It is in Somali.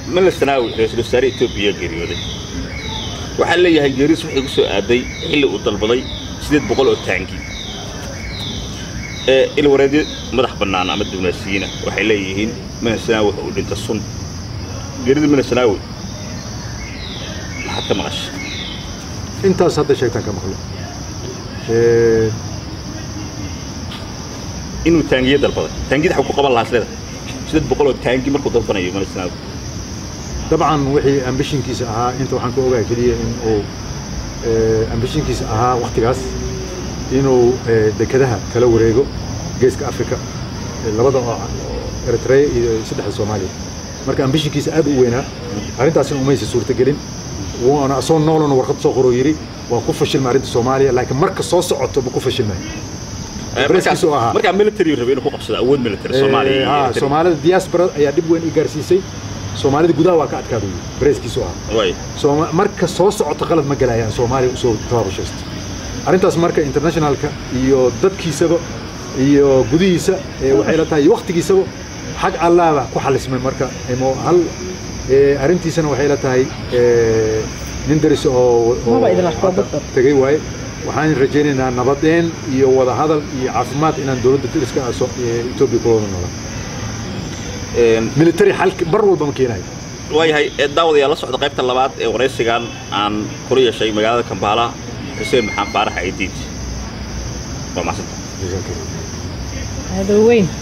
من السناوي رئيس الوزراء إثيوبيا جريودي وحل لي هالجريس وحي قصو أدي حل وطلبضي سيدة بقول التانكي الوردي مدح بنانا أمد الناسيين وحل ليهين من السناوي أو أنت الصن جريد من السناوي حتى معش أنت صدق شيء كمخلوق إنه تانجي دلبضي تانجي ده حقوق قبل الله سيدة بقول التانكي مركو دلبنا يوم من السناوي طبعا وحي امبيشن كيس اها انت waxaan ku ogaay kaliya in oo ambition kiis aha waqtigaas inuu dekadaha kala wareego geeska Afrika labada Eritrea iyo saddex Soomaaliya marka ambition kiis aad u weynaa arintaas in umaysi suurta gelin waana soo noolon warqad soo qoro yiri waa ku fashil maarinta Soomaaliya laakiin marka soo socoto ku fashilmay marka military rabeen ku qabsada awood military Soomaaliya Soomaalida diaspora ayaa dib weyn i gaarsiisay Soomaalida gudaha waa ka adkaaday breeskiisu ah way marka soo socoto qalad ma galayaan Soomaaliya u soo taabashaysto arintaas marka internationalka iyo dadkiisaba iyo gudihiisa waxay la tahay waqtigiisaba xaq allaaba ku xalismay marka imo hal arintiisana waxay la tahay nin daris oo tagay way waxaan rajaynaynaa nabadeen iyo wada hadal iyo caafimaad inaan dawladda dariska Itoobiya ku wada noolaa military حلك برول بمكيناي وهي الدعوة يلا صعد قيبة اللبات ورئيس كان عن كوريا شيء مجال كمبالا حسين محمد فارح عيديد وما صدق هذا وين